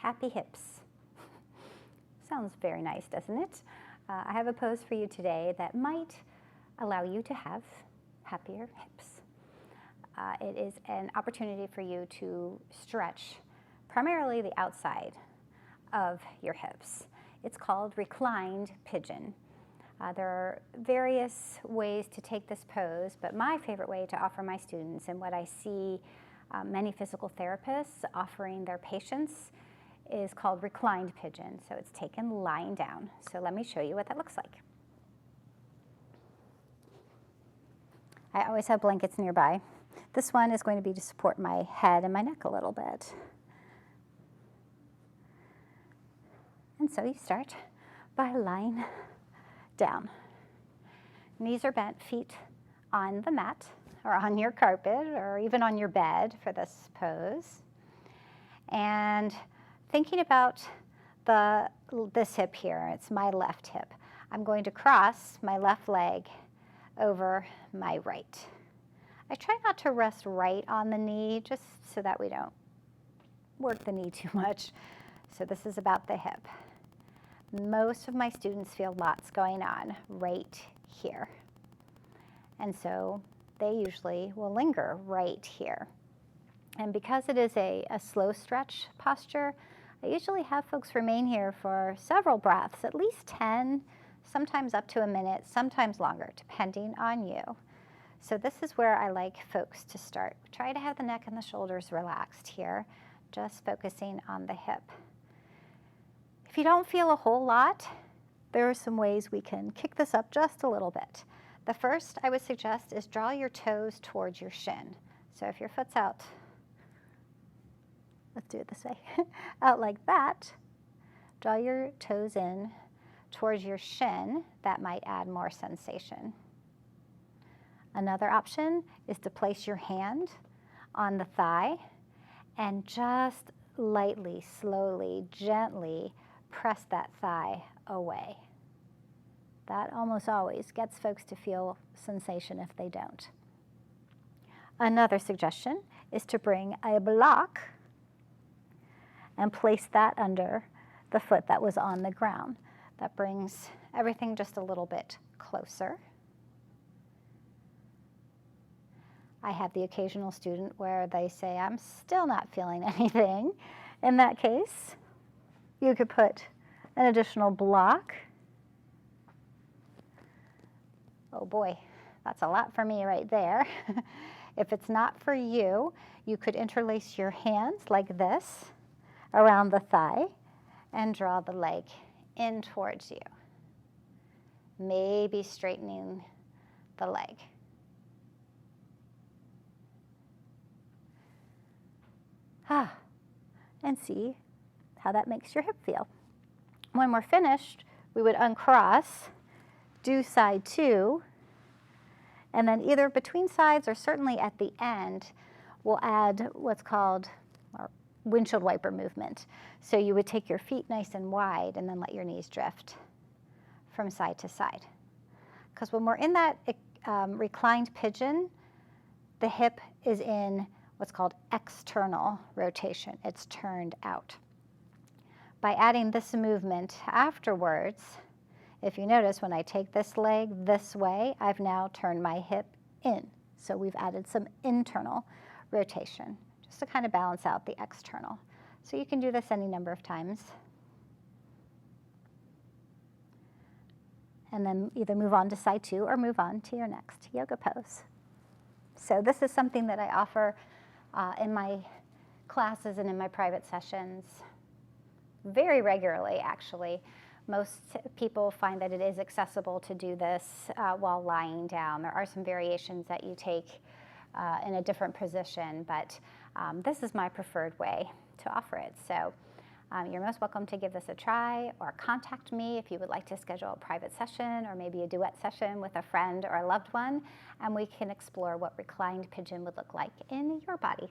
happy hips. Sounds very nice, doesn't it? I have a pose for you today that might allow you to have happier hips. It is an opportunity for you to stretch primarily the outside of your hips. It's called Reclined Pigeon. There are various ways to take this pose, but my favorite way to offer my students, and what I see many physical therapists offering their patients, is called Reclined Pigeon. So it's taken lying down. So let me show you what that looks like. I always have blankets nearby. This one is going to be to support my head and my neck a little bit. And so you start by lying down. Knees are bent, feet on the mat, or on your carpet, or even on your bed for this pose. And thinking about this hip here, it's my left hip. I'm going to cross my left leg over my right. I try not to rest right on the knee, just so that we don't work the knee too much. So this is about the hip. Most of my students feel lots going on right here. And so they usually will linger right here. And because it is a slow stretch posture, I usually have folks remain here for several breaths, at least 10, sometimes up to a minute, sometimes longer, depending on you. So this is where I like folks to start. Try to have the neck and the shoulders relaxed here, just focusing on the hip. If you don't feel a whole lot, there are some ways we can kick this up just a little bit. The first I would suggest is draw your toes towards your shin. So if your foot's out, let's do it this way, out like that, draw your toes in towards your shin. That might add more sensation. Another option is to place your hand on the thigh and just lightly, slowly, gently press that thigh away. That almost always gets folks to feel sensation if they don't. Another suggestion is to bring a block and place that under the foot that was on the ground. That brings everything just a little bit closer. I have the occasional student where they say, I'm still not feeling anything. In that case, you could put an additional block. Oh boy, that's a lot for me right there. If it's not for you, you could interlace your hands like this around the thigh and draw the leg in towards you. Maybe straightening the leg. And see how that makes your hip feel. When we're finished, we would uncross, do side two, and then either between sides or certainly at the end, we'll add what's called our windshield wiper movement. So you would take your feet nice and wide and then let your knees drift from side to side. Because when we're in that reclined pigeon, the hip is in what's called external rotation. It's turned out. By adding this movement afterwards, if you notice, when I take this leg this way, I've now turned my hip in. So we've added some internal rotation, just to kind of balance out the external. So you can do this any number of times. And then either move on to side two or move on to your next yoga pose. So this is something that I offer in my classes and in my private sessions very regularly, actually. Most people find that it is accessible to do this while lying down. There are some variations that you take in a different position, but this is my preferred way to offer it. So you're most welcome to give this a try, or contact me if you would like to schedule a private session or maybe a duet session with a friend or a loved one, and we can explore what reclined pigeon would look like in your body.